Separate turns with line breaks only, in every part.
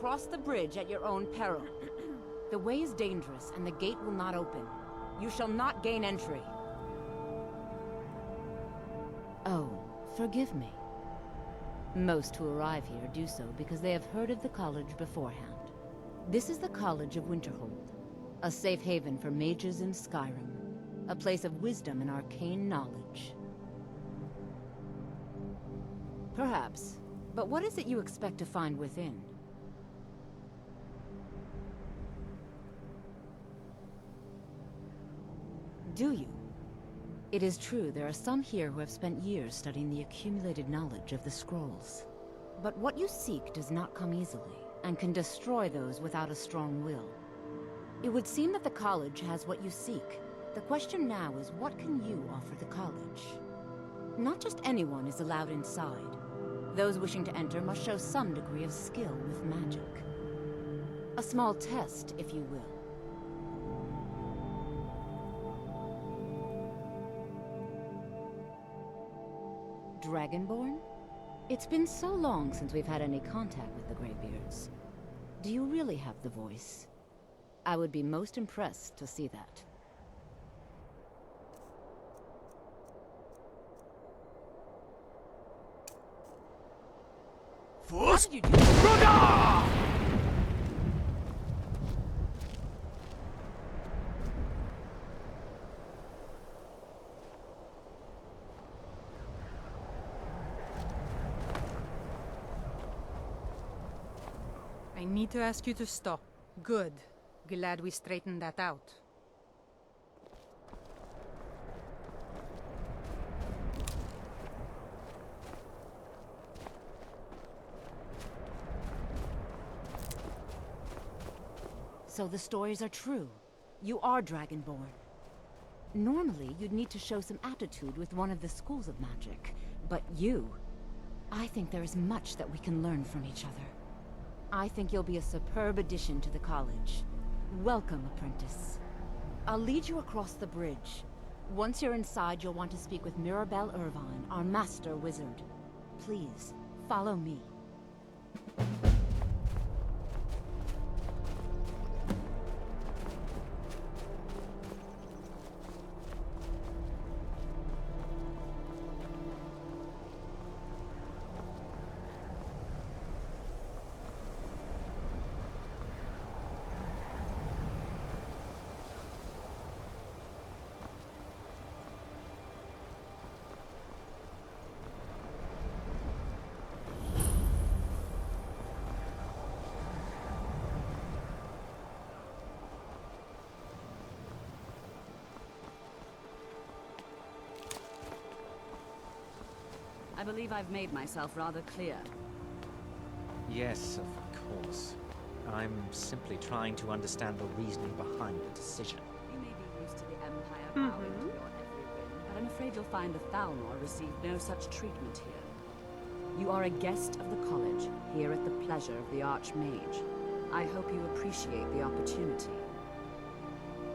cross the bridge at your own peril. The way is dangerous, and the gate will not open. You shall not gain entry. Oh, forgive me. Most who arrive here do so because they have heard of the college beforehand. This is the College of Winterhold, a safe haven for mages in Skyrim, a place of wisdom and arcane knowledge. Perhaps, but what is it you expect to find within? Do you? It is true there are some here who have spent years studying the accumulated knowledge of the scrolls. But what you seek does not come easily, and can destroy those without a strong will. It would seem that the college has what you seek. The question now is, what can you offer the college? Not just anyone is allowed inside. Those wishing to enter must show some degree of skill with magic. A small test, if you will. Dragonborn? It's been so long since we've had any contact with the Greybeards. Do you really have the voice? I would be most impressed to see that.
What
did you do?
I need to ask you to stop. Good. Glad we straightened that out.
So the stories are true. You are Dragonborn. Normally, you'd need to show some aptitude with one of the schools of magic. But you... I think there is much that we can learn from each other. I think you'll be a superb addition to the college. Welcome, apprentice. I'll lead you across the bridge. Once you're inside, you'll want to speak with Mirabelle Irvine, our master wizard. Please, follow me.
I believe I've made myself rather clear.
Yes, of course. I'm simply trying to understand the reasoning behind the decision.
You may be used to the Empire bowing to your every whim, but I'm afraid you'll find the Thalmor received no such treatment here. You are a guest of the college, here at the pleasure of the Archmage. I hope you appreciate the opportunity.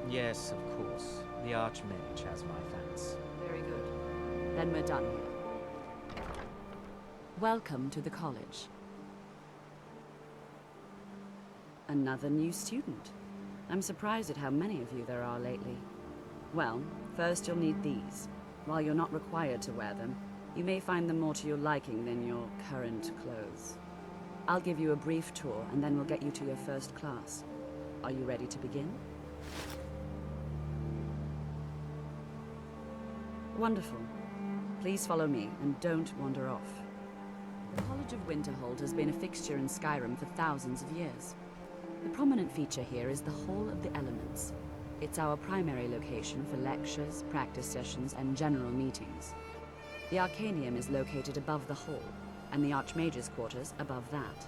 Yes, of course. The Archmage has my thanks.
Very good. Then we're done here. Welcome to the college. Another new student. I'm surprised at how many of you there are lately. Well, first you'll need these. While you're not required to wear them, you may find them more to your liking than your current clothes. I'll give you a brief tour, and then we'll get you to your first class. Are you ready to begin? Wonderful. Please follow me, and don't wander off. The College of Winterhold has been a fixture in Skyrim for thousands of years. The prominent feature here is the Hall of the Elements. It's our primary location for lectures, practice sessions, and general meetings. The Arcanium is located above the hall, and the Archmage's quarters above that.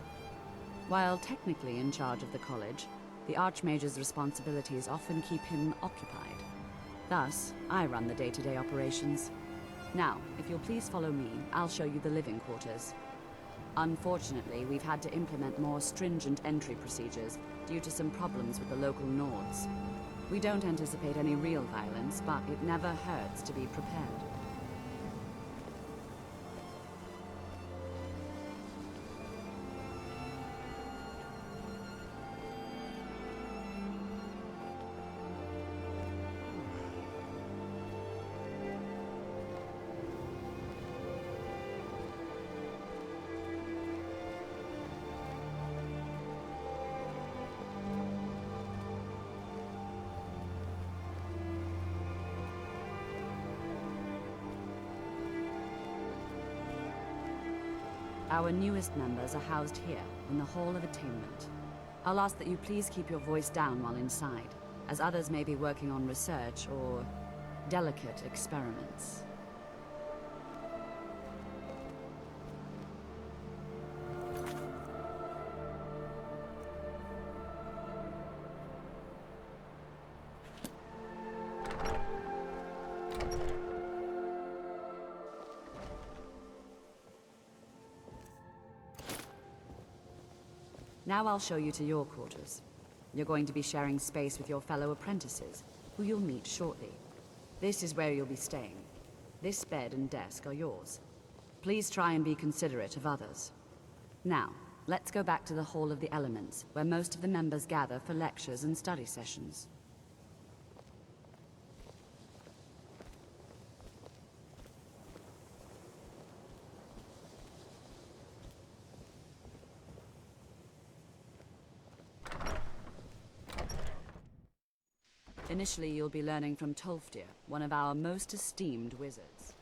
While technically in charge of the college, the Archmage's responsibilities often keep him occupied. Thus, I run the day-to-day operations. Now, if you'll please follow me, I'll show you the living quarters. Unfortunately, we've had to implement more stringent entry procedures due to some problems with the local Nords. We don't anticipate any real violence, but it never hurts to be prepared. Our newest members are housed here, in the Hall of Attainment. I'll ask that you please keep your voice down while inside, as others may be working on research or delicate experiments. Now I'll show you to your quarters. You're going to be sharing space with your fellow apprentices, who you'll meet shortly. This is where you'll be staying. This bed and desk are yours. Please try and be considerate of others. Now, let's go back to the Hall of the Elements, where most of the members gather for lectures and study sessions. Initially, you'll be learning from Tolfdir, one of our most esteemed wizards.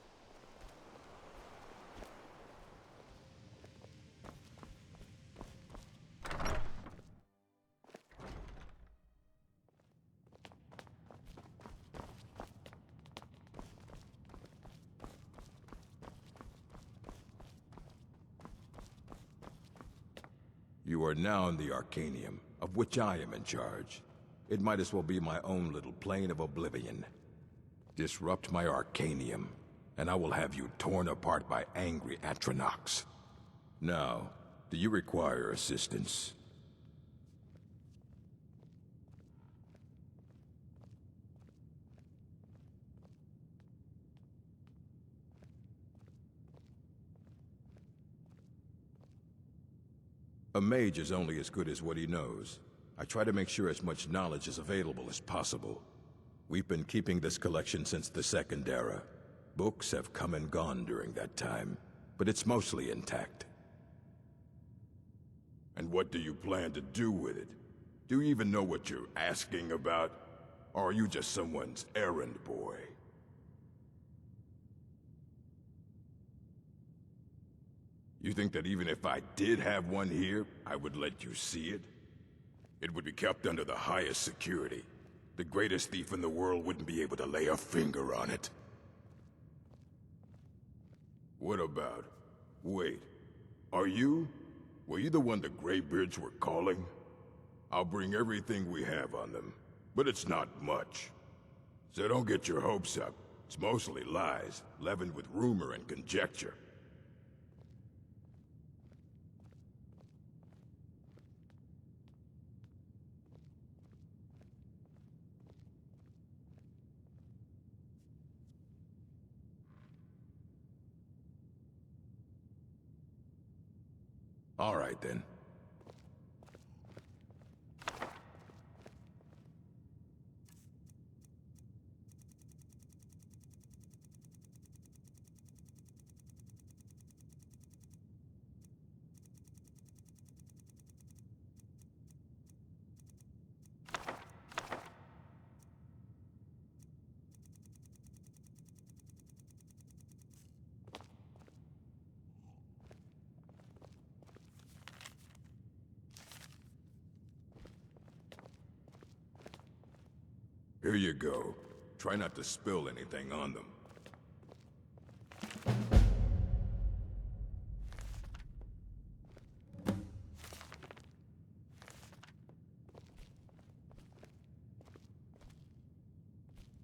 You are now in the Arcanium, of which I am in charge. It might as well be my own little plane of oblivion. Disrupt my Arcanium, and I will have you torn apart by angry Atronachs. Now, do you require assistance? A mage is only as good as what he knows. I try to make sure as much knowledge is available as possible. We've been keeping this collection since the Second Era. Books have come and gone during that time, but it's mostly intact. And what do you plan to do with it? Do you even know what you're asking about? Or are you just someone's errand boy? You think that even if I did have one here, I would let you see it? It would be kept under the highest security. The greatest thief in the world wouldn't be able to lay a finger on it. What about... Wait. Are you? Were you the one the Greybeards were calling? I'll bring everything we have on them, but it's not much. So don't get your hopes up. It's mostly lies, leavened with rumor and conjecture. All right, then. Here you go. Try not to spill anything on them.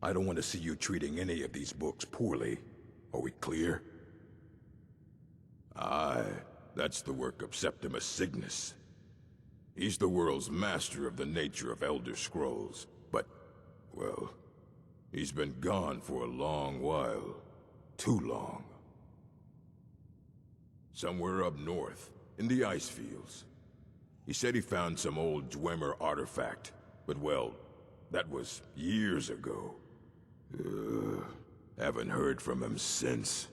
I don't want to see you treating any of these books poorly. Are we clear? Aye, that's the work of Septimus Cygnus. He's the world's master of the nature of Elder Scrolls, but well, he's been gone for a long while. Too long. Somewhere up north, in the ice fields. He said he found some old Dwemer artifact, but well, that was years ago. Haven't heard from him since.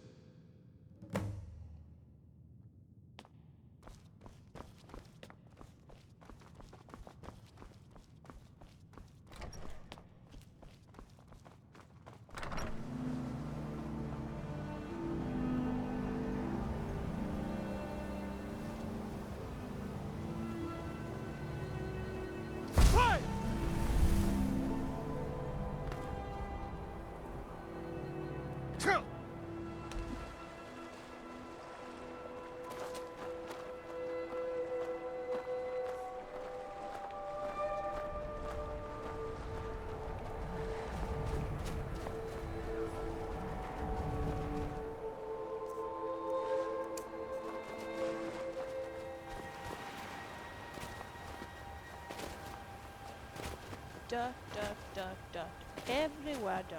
dirt, dirt, dirt, dirt. Everywhere dirt.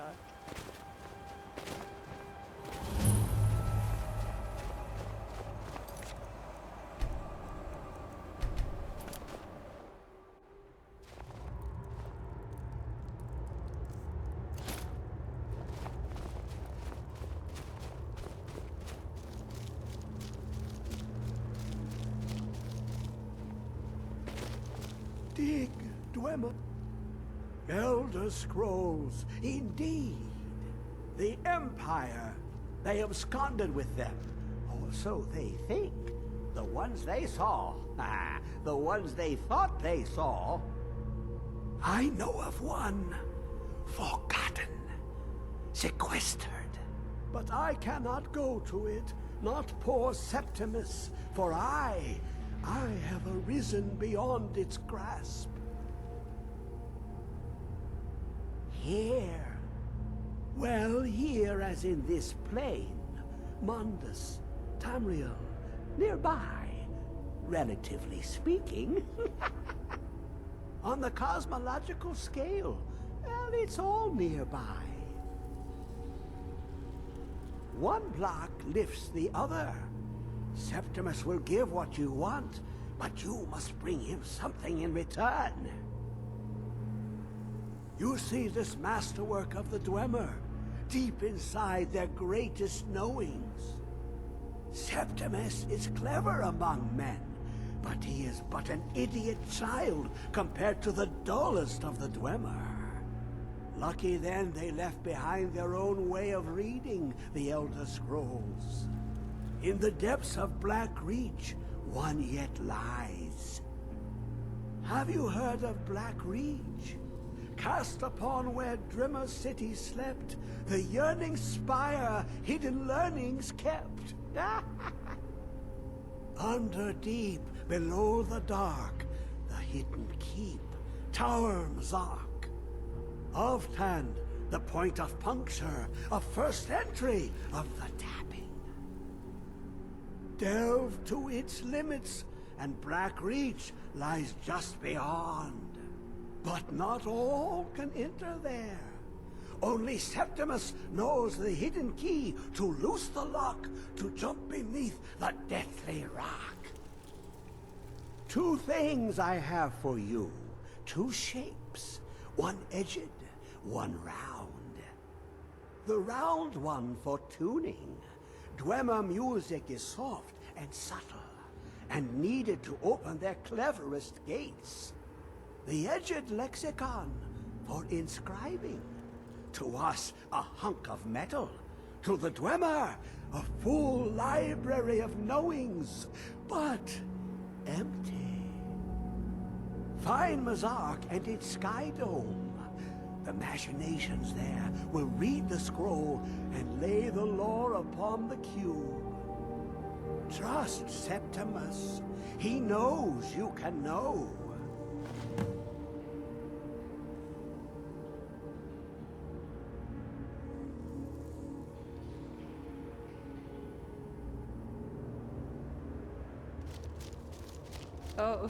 Dig, Dwemer. Elder Scrolls, indeed. The Empire. They absconded with them. Or so they think. The ones they saw. The ones they thought they saw. I know of one. Forgotten. Sequestered. But I cannot go to it. Not poor Septimus. For I have arisen beyond its grasp. Here. Well, here as in this plain. Mundus, Tamriel, nearby, relatively speaking. On the cosmological scale, well, it's all nearby. One block lifts the other. Septimus will give what you want, but you must bring him something in return. You see this masterwork of the Dwemer, deep inside their greatest knowings. Septimus is clever among men, but he is but an idiot child compared to the dullest of the Dwemer. Lucky then they left behind their own way of reading the Elder Scrolls. In the depths of Black Reach, one yet lies. Have you heard of Black Reach? Cast upon where Drimmer City slept, the yearning spire hidden learnings kept. Under deep, below the dark, the hidden keep, Tower Mzark. Alftand, the point of puncture, a first entry of the tapping. Delve to its limits, and Black Reach lies just beyond. But not all can enter there. Only Septimus knows the hidden key to loose the lock, to jump beneath the deathly rock. Two things I have for you. Two shapes. One edged, one round. The round one for tuning. Dwemer music is soft and subtle, and needed to open their cleverest gates. The edged lexicon for inscribing. To us, a hunk of metal. To the Dwemer, a full library of knowings, but empty. Find Mzark and its sky dome. The machinations there will read the scroll and lay the lore upon the cube. Trust Septimus. He knows you can know.
Oh.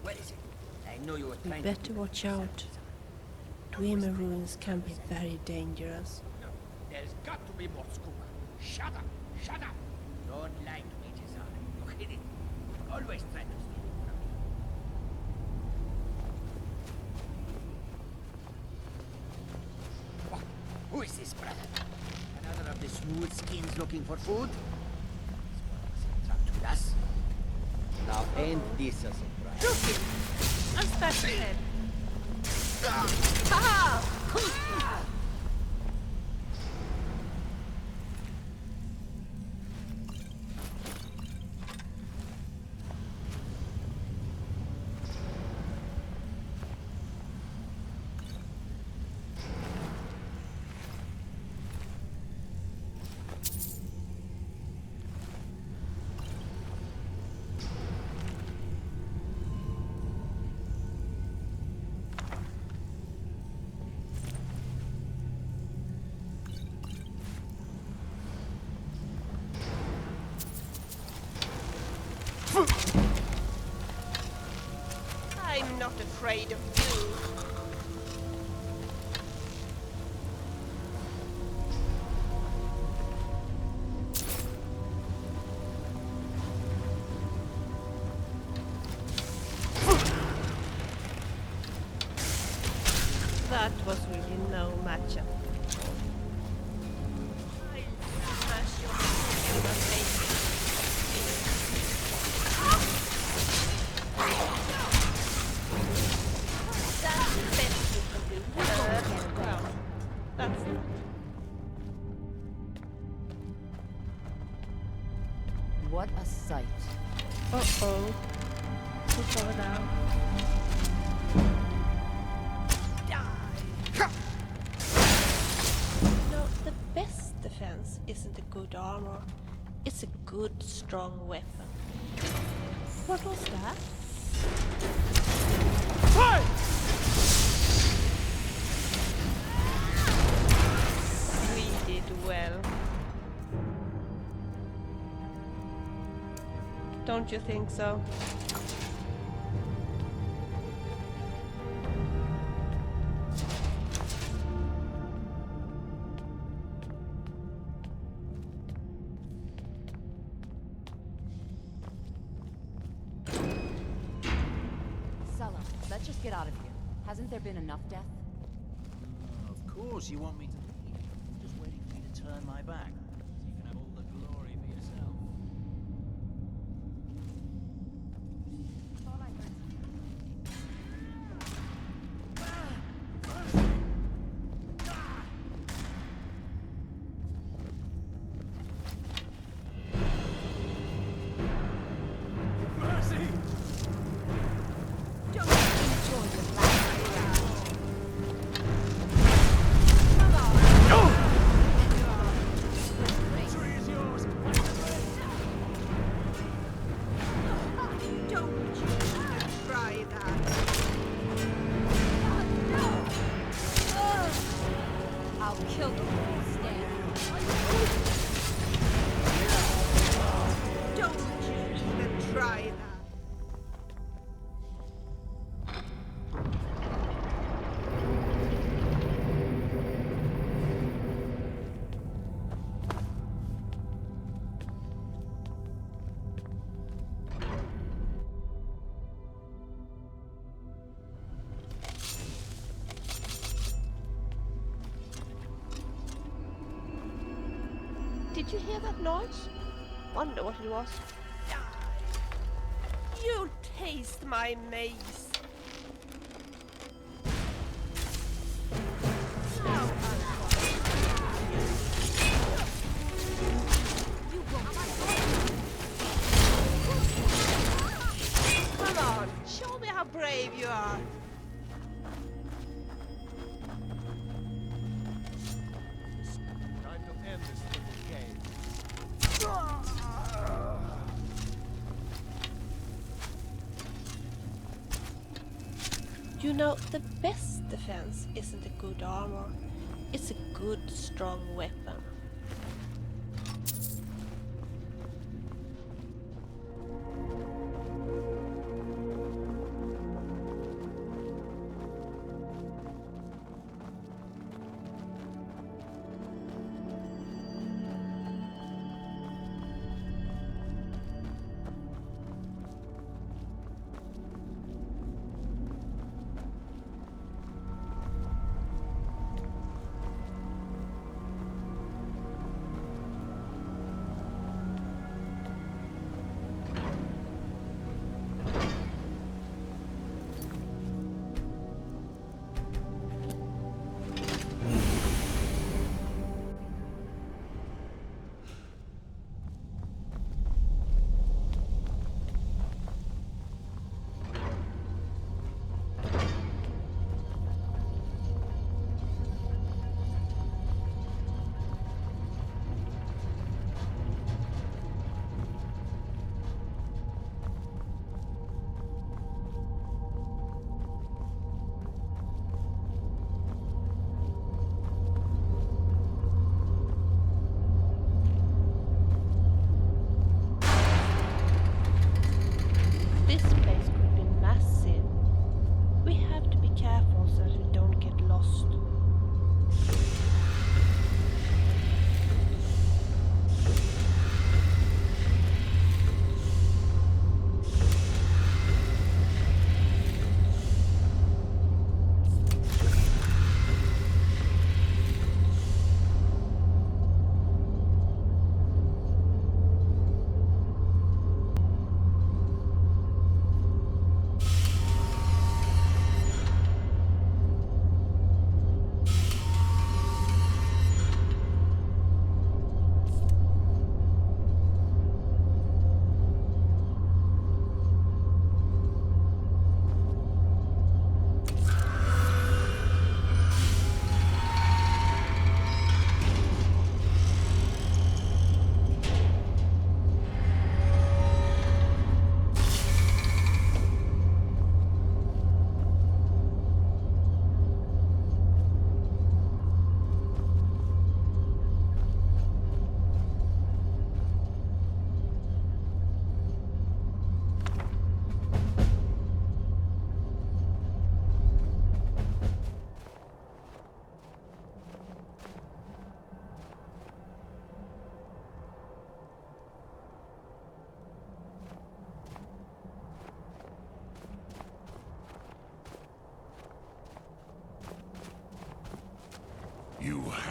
Where is it? I know you were
You
trying
better watch out. Dwemer ruins can be very dangerous.
No, there's got to be more skooma. Shut up! Shut up! Don't lie to me, Cesare. You hit it. Always try to steal from me. Oh, who is this, brother? Another of the smooth skins looking for food? This one was trapped with us. Now ain't this a surprise?
Shoot him! I'm stuck ahead. I'm not afraid of you. That was really no matchup. I'll smash your face. That's the best you can do. Well, that's not.
What a sight.
Uh-oh. Who's over now? No, the best defense isn't a good armor. It's a good, strong weapon. What was that? We did well. Don't you think so?
Sella, let's just get out of here. Hasn't there been enough death?
Of course you want me to leave. I'm just waiting for you to turn my back, so you can have all the glory for yourself.
Did you hear that noise? Wonder what it was. You'll taste my mace. Now come on, show me how brave you are.
Time to end this little game.
You know, the best defense isn't a good armor. It's a good, strong weapon.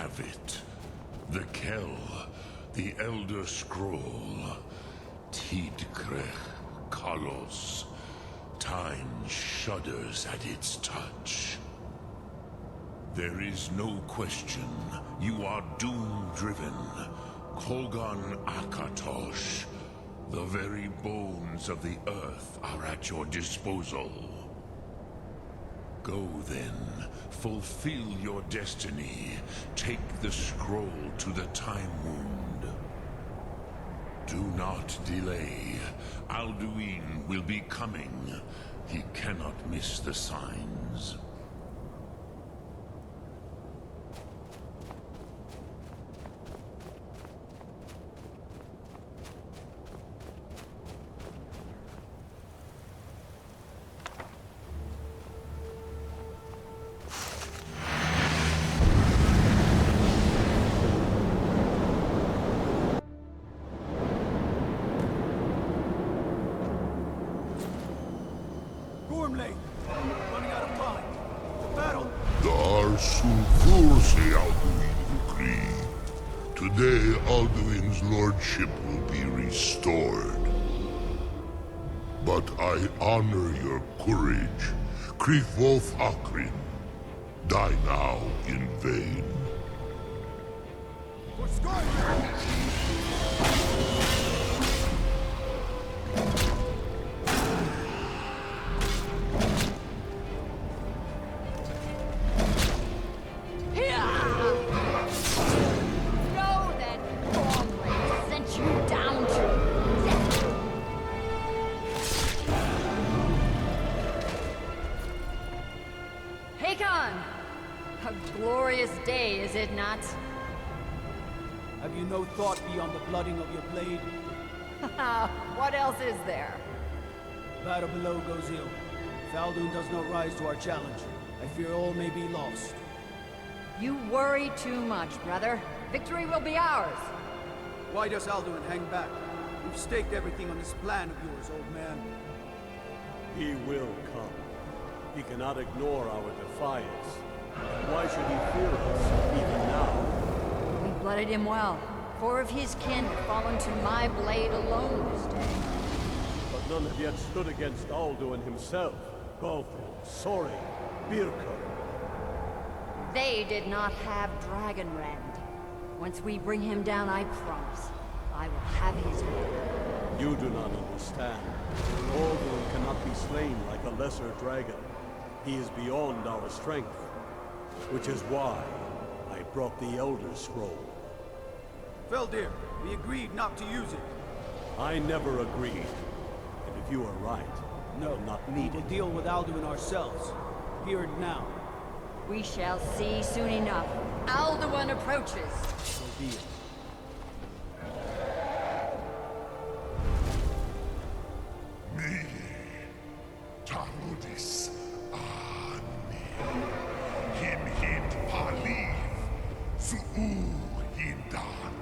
have it. The Kell, the Elder Scroll. Tidkrech Kalos. Time shudders at its touch. There is no question. You are doom-driven. Kogan Akatosh. The very bones of the earth are at your disposal. Go then. Fulfill your destiny. Take the scroll to the Time Wound. Do not delay. Alduin will be coming. He cannot miss the signs.
Running out of time. To battle.
Today, Alduin's lordship will be restored. But I honor your courage. Krifwolf Akrin. Die now in vain.
For Skyrim!
Day, is it not?
Have you no thought beyond the blooding of your blade?
What else is there?
Battle below goes ill. If Alduin does not rise to our challenge, I fear all may be lost.
You worry too much, brother. Victory will be ours.
Why does Alduin hang back? We've staked everything on this plan of yours, old man.
He will come. He cannot ignore our defiance. Why should he fear us, even now?
We blooded him well. 4 of his kin have fallen to my blade alone this day.
But none have yet stood against Alduin himself. Golfin, Sori, Birka.
They did not have Dragonrend. Once we bring him down, I promise, I will have his head.
You do not understand. Alduin cannot be slain like a lesser dragon. He is beyond our strength. Which is why I brought the Elder Scroll.
Feldir, we agreed not to use it.
I never agreed. And if you are right,
no,
not
we will deal with Alduin ourselves. Here and now.
We shall see soon enough. Alduin approaches.
So be it.
Me, Tarudis, Him Paliv, Su'u Hindan.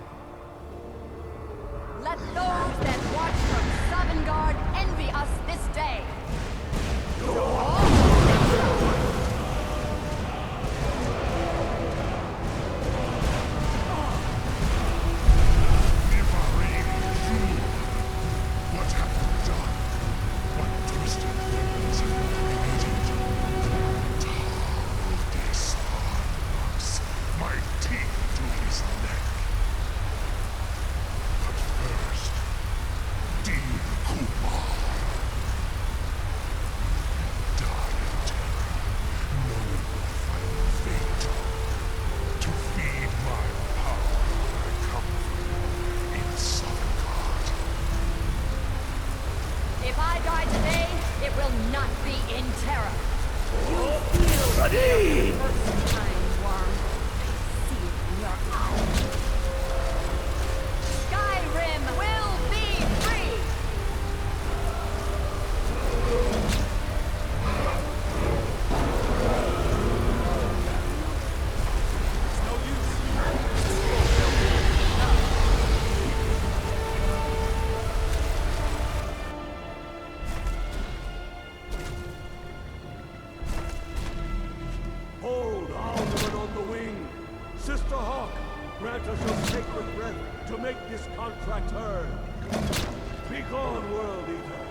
Let those that watch from Sovngarde envy us this day.
What have you done? What twisted things have you created? Tarudis locks my teeth to his neck. But first, Dean Kumar. Die in terror, knowing your final fate. To feed my power, I come for you in Sovngarde.
If I die today, it will not be in terror. You feel ready. First time, worm. I see it in your eyes. Skyrim will be free.
Hold grant us your sacred breath to make this contract heard. Begone, World Eater.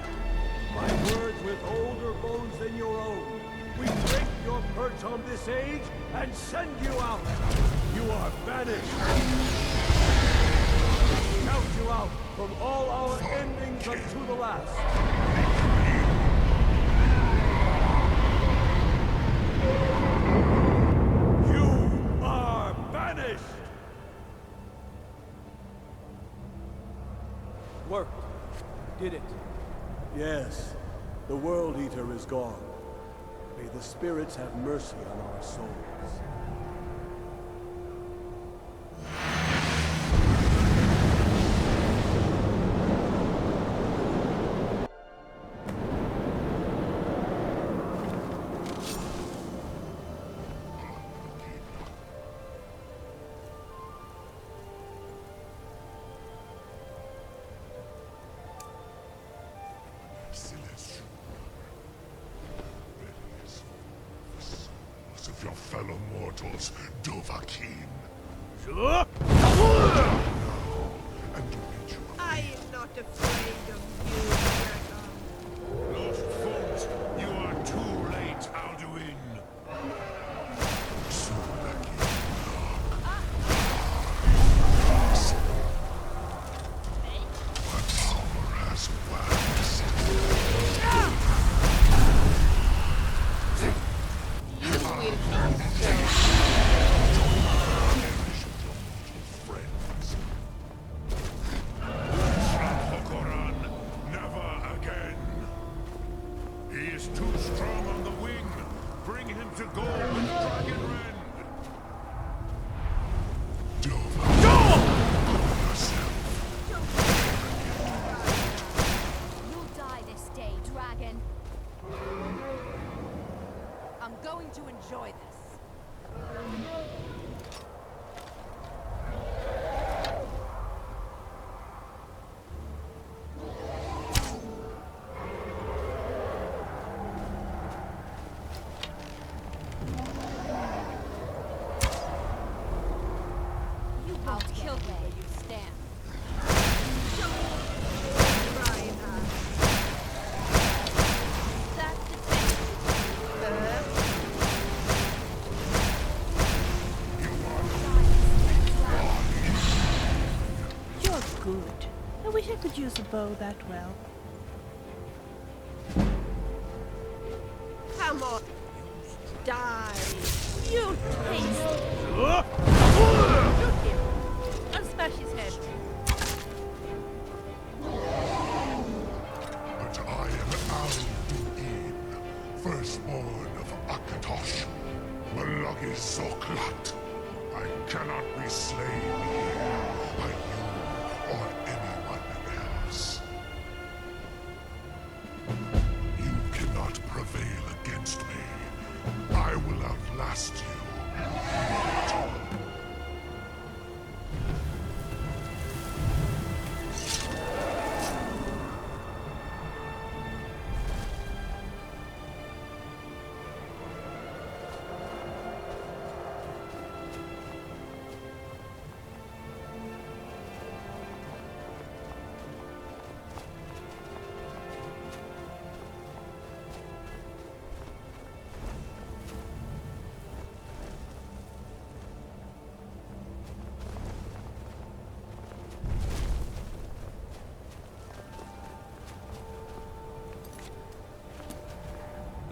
By words with older bones than your own, we break your perch on this age and send you out. You are banished. Count you out from all our endings unto the last. You are banished!
Worked. Did it.
Yes, the World Eater is gone. May the spirits have mercy on our souls.
Of your fellow mortals, Dovahkiin.
Sure.
I am not afraid of you, Dragon.
Lost fools, you are too late, Alduin. My power has waxed.
I'm going to enjoy this. I'll kill you where you stand.
Good. I wish I could use a bow that well. Come on. Die. You taste. Shoot him. I'll smash his head.
But I am Alduin, firstborn of Akatosh, Malagi Zoklat. I cannot be slain here by you or anyone else. You cannot prevail against me. I will outlast you.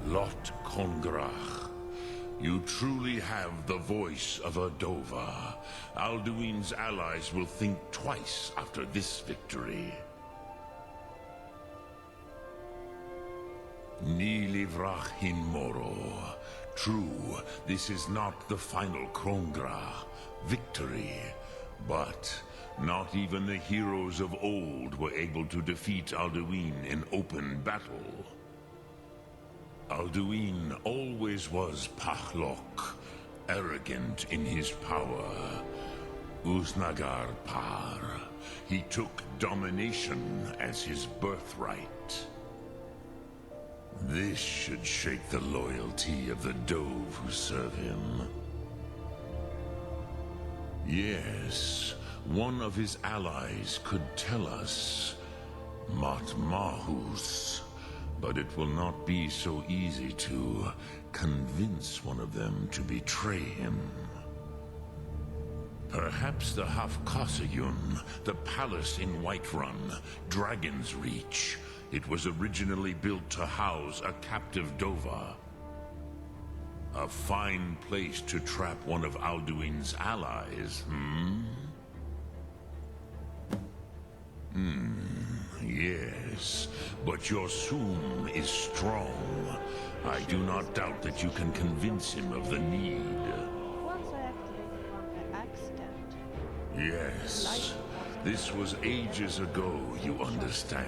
Lot Kongrach. You truly have the voice of a Dova. Alduin's allies will think twice after this victory. Ni livrach hin moro. True, this is not the final Kongrach victory, but not even the heroes of old were able to defeat Alduin in open battle. Alduin always was Pachlok, arrogant in his power. Usnagar Par. He took domination as his birthright. This should shake the loyalty of the Dove who serve him. Yes, one of his allies could tell us. Matmahus. But it will not be so easy to convince one of them to betray him. Perhaps the Hafkasayun, the palace in Whiterun, Dragon's Reach. It was originally built to house a captive Dova. A fine place to trap one of Alduin's allies, Yes, but your Soom is strong. I do not doubt that you can convince him of the need.
Once I activated one by accident.
Yes, this was ages ago, you understand.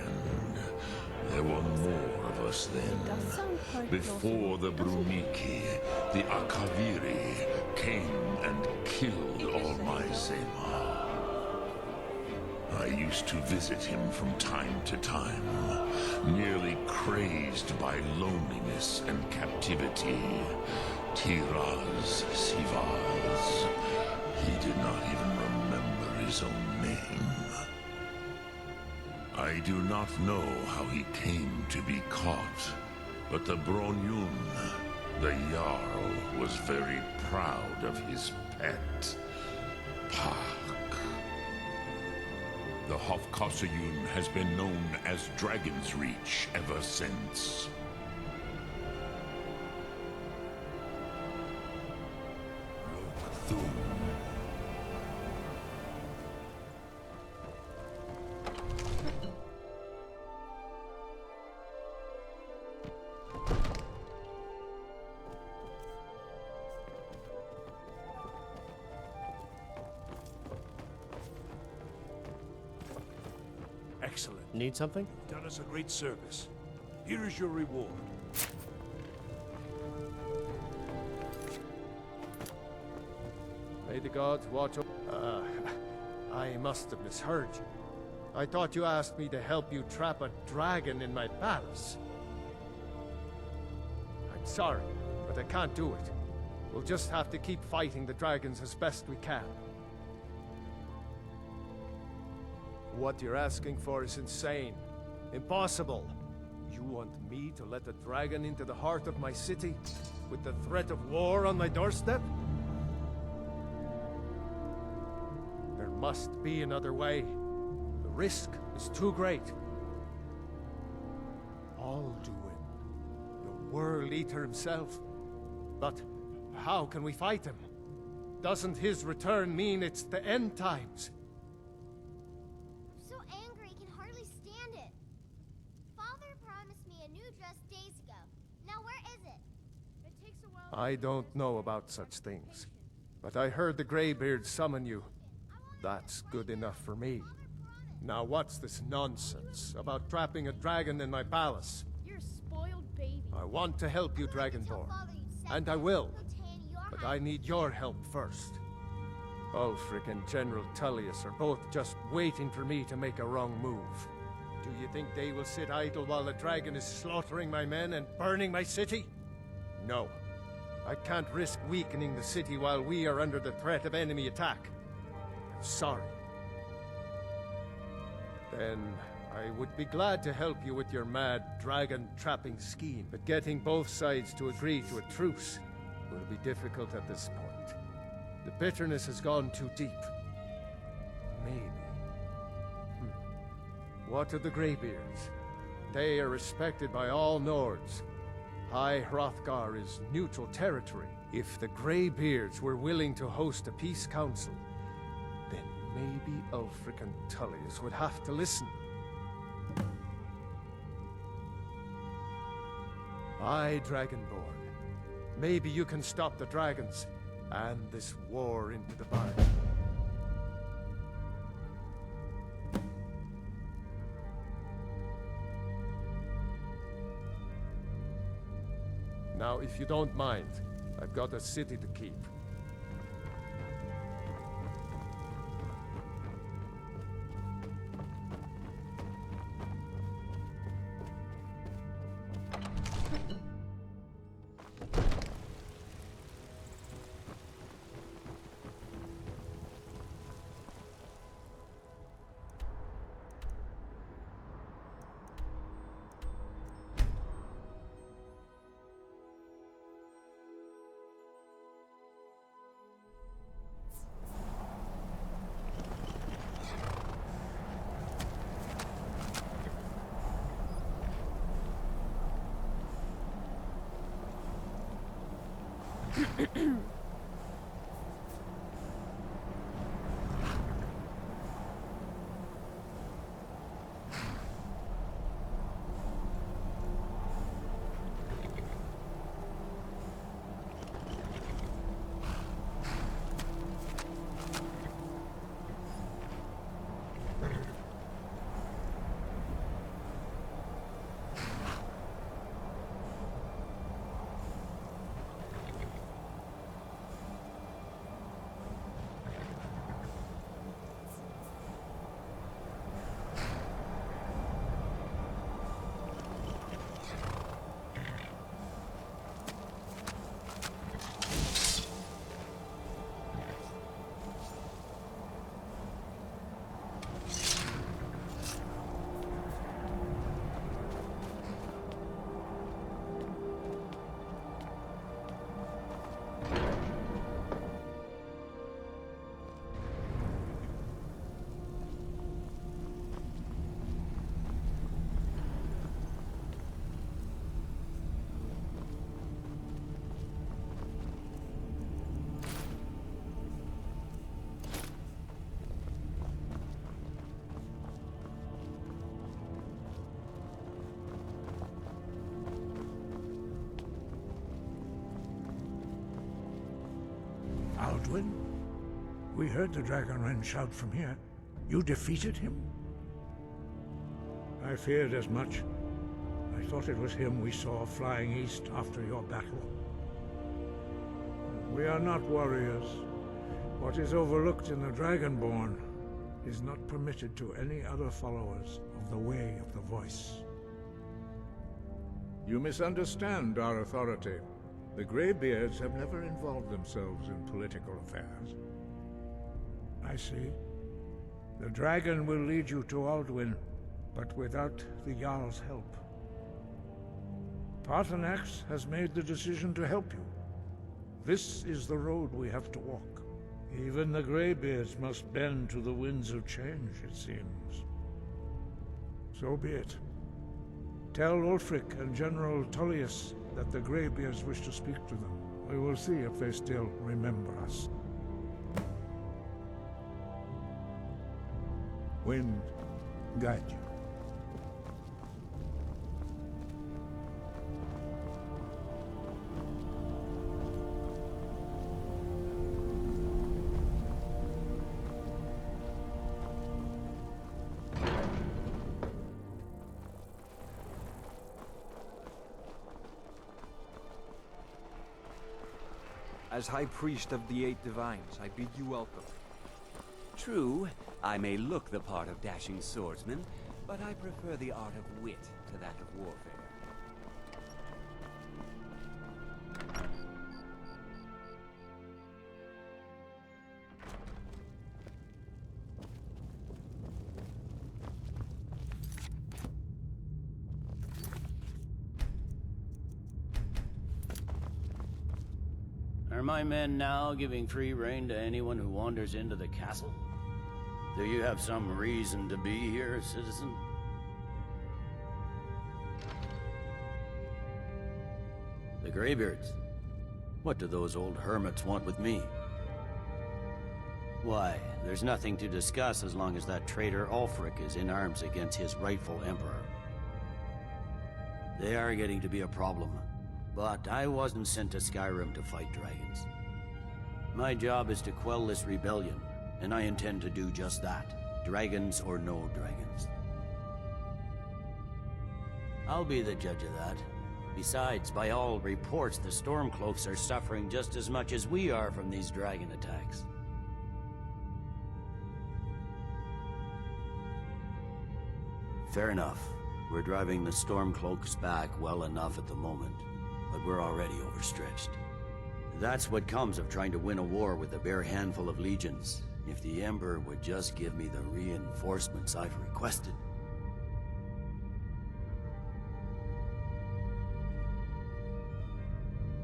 There were more of us then. Before the Bruniki, the Akaviri came and killed all my Zema. I used to visit him from time to time, nearly crazed by loneliness and captivity. Tiraz Sivaz. He did not even remember his own name. I do not know how he came to be caught, but the Bronyun, the Jarl, was very proud of his pet, Pak. The Hofkasayun has been known as Dragon's Reach ever since. Look through.
Excellent.
Need something?
You've done us a great service. Here is your reward.
May the gods watch over. I must have misheard you. I thought you asked me to help you trap a dragon in my palace. I'm sorry, but I can't do it. We'll just have to keep fighting the dragons as best we can. What you're asking for is insane. Impossible. You want me to let a dragon into the heart of my city? With the threat of war on my doorstep? There must be another way. The risk is too great. Alduin, the World Eater himself. But how can we fight him? Doesn't his return mean it's the end times?
So angry I can hardly stand it. Father promised me a new dress days ago. Now where is it? It takes a while.
I don't know about such things. But I heard the Greybeard summon you. That's good enough for me. Now what's this nonsense about trapping a dragon in my palace?
You're a spoiled baby.
I want to help you, Dragonborn. And I will. But I need your help first. Ulfric and General Tullius are both just waiting for me to make a wrong move. Do you think they will sit idle while the dragon is slaughtering my men and burning my city? No. I can't risk weakening the city while we are under the threat of enemy attack. I'm sorry. Then I would be glad to help you with your mad dragon-trapping scheme, but getting both sides to agree to a truce will be difficult at this point. The bitterness has gone too deep. Maybe. What of the Greybeards? They are respected by all Nords. High Hrothgar is neutral territory. If the Greybeards were willing to host a peace council, then maybe Ulfric and Tullius would have to listen. Aye, Dragonborn. Maybe you can stop the dragons, and this war into the bargain. Now, if you don't mind, I've got a city to keep.
Alduin? We heard the Dragonren shout from here. You defeated him? I feared as much. I thought it was him we saw flying east after your battle. We are not warriors. What is overlooked in the Dragonborn is not permitted to any other followers of the Way of the Voice. You misunderstand our authority. The Greybeards have never involved themselves in political affairs. I see. The dragon will lead you to Alduin, but without the Jarl's help. Paarthurnax has made the decision to help you. This is the road we have to walk. Even the Greybeards must bend to the winds of change, it seems. So be it. Tell Ulfric and General Tullius that the Greybeards wish to speak to them. We will see if they still remember us. Wind, guide you.
As High Priest of the Eight Divines, I bid you welcome.
True, I may look the part of dashing swordsman, but I prefer the art of wit to that of warfare.
Are my men now giving free rein to anyone who wanders into the castle? Do you have some reason to be here, citizen? The Greybeards? What do those old hermits want with me? Why, there's nothing to discuss as long as that traitor Ulfric is in arms against his rightful emperor. They are getting to be a problem. But I wasn't sent to Skyrim to fight dragons. My job is to quell this rebellion, and I intend to do just that, dragons or no dragons. I'll be the judge of that. Besides, by all reports, the Stormcloaks are suffering just as much as we are from these dragon attacks. Fair enough. We're driving the Stormcloaks back well enough at the moment. But we're already overstretched. That's what comes of trying to win a war with a bare handful of legions. If the Emperor would just give me the reinforcements I've requested.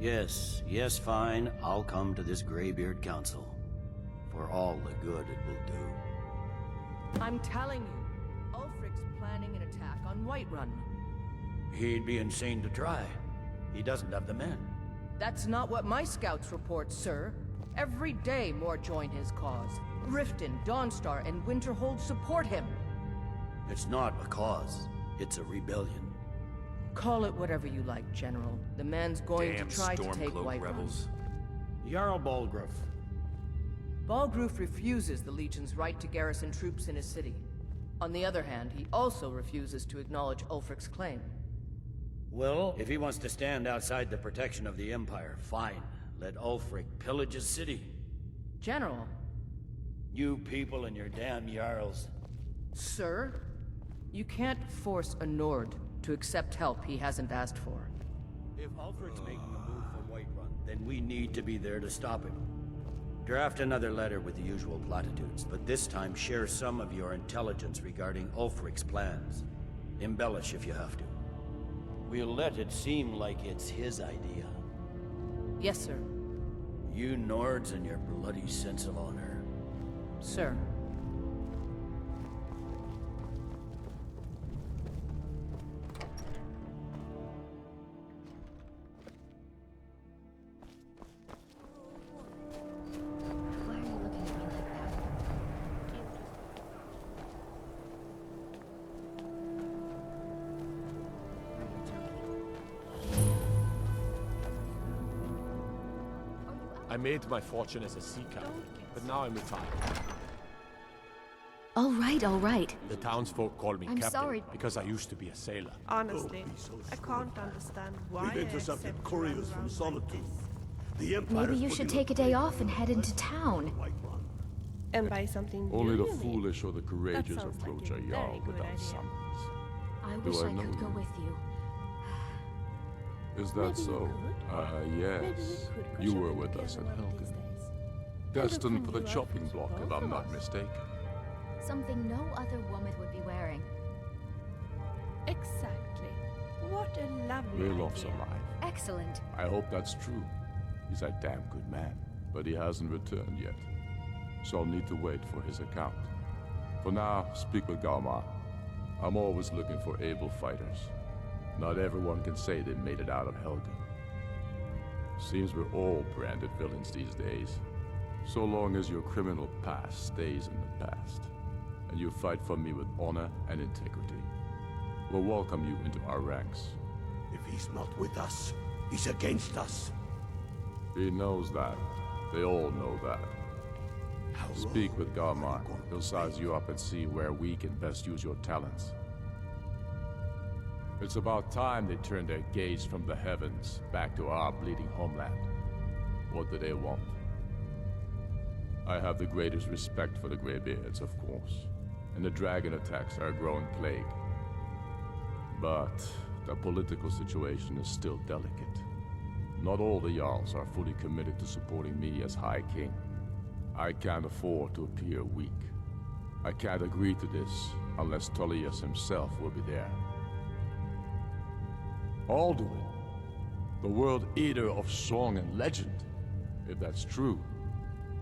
Yes, fine. I'll come to this Greybeard Council. For all the good it will do.
I'm telling you, Ulfric's planning an attack on Whiterun.
He'd be insane to try. He doesn't have the men.
That's not what my scouts report, sir. Every day more join his cause. Riften, Dawnstar, and Winterhold support him.
It's not a cause. It's a rebellion.
Call it whatever you like, General. The man's going to try to take Whiterun.
rebels.
Jarl Balgruuf.
Balgruuf refuses the Legion's right to garrison troops in his city. On the other hand, he also refuses to acknowledge Ulfric's claim.
Well, if he wants to stand outside the protection of the Empire, fine. Let Ulfric pillage his city.
General.
You people and your damn Jarls.
Sir? You can't force a Nord to accept help he hasn't asked for.
If Ulfric's making a move for Whiterun, then we need to be there to stop him. Draft another letter with the usual platitudes, but this time share some of your intelligence regarding Ulfric's plans. Embellish if you have to. We'll let it seem like it's his idea.
Yes, sir.
You Nords and your bloody sense of honor.
Sir.
I made my fortune as a sea captain, but now I'm retired.
All right.
The townsfolk call me
I'm
captain
sorry.
because I used to be a sailor.
Honestly, I can't understand why
We've intercepted couriers from Solitude. The Empire
Maybe you should take a day off and head into town.
and buy something
Only the
really.
foolish or the courageous
That sounds
approach
like
a
a
Jarl
very good
without
idea.
summons.
I
Do
wish
I
I
know
could go
you?
with you.
Is that so? Yes. You were with us at Helgen. Destined for the chopping block, if I'm not mistaken.
Something no other woman would be wearing.
Exactly. What a lovely
Railof's
idea.
alive.
Excellent.
I hope that's true. He's a damn good man, but he hasn't returned yet. So I'll need to wait for his account. For now, speak with Galmar. I'm always looking for able fighters. Not everyone can say they made it out of Helgen. Seems we're all branded villains these days. So long as your criminal past stays in the past, and you fight for me with honor and integrity, we'll welcome you into our ranks.
If he's not with us, he's against us.
He knows that. They all know that. Speak with Galmar. He'll size you up and see where we can best use your talents. It's about time they turned their gaze from the heavens back to our bleeding homeland. What do they want? I have the greatest respect for the Greybeards, of course, and the dragon attacks are a growing plague. But the political situation is still delicate. Not all the Jarls are fully committed to supporting me as High King. I can't afford to appear weak. I can't agree to this unless Tullius himself will be there. Alduin, the World Eater of song and legend. If that's true,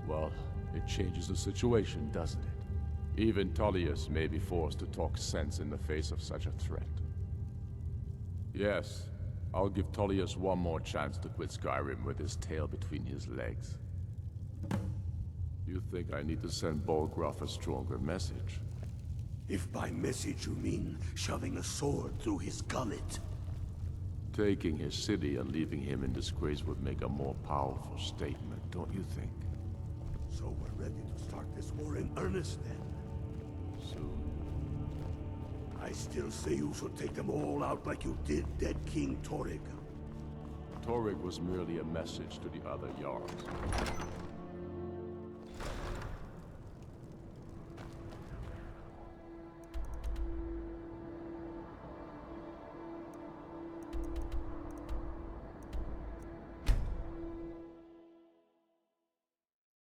well, it changes the situation, doesn't it? Even Tullius may be forced to talk sense in the face of such a threat. Yes, I'll give Tullius one more chance to quit Skyrim with his tail between his legs. You think I need to send Balgruuf a stronger message?
If by message you mean shoving a sword through his gullet.
Taking his city and leaving him in disgrace would make a more powerful statement, don't you think?
So we're ready to start this war in earnest then?
Soon.
I still say you should take them all out like you did dead King Torrig.
Torrig was merely a message to the other Jarls.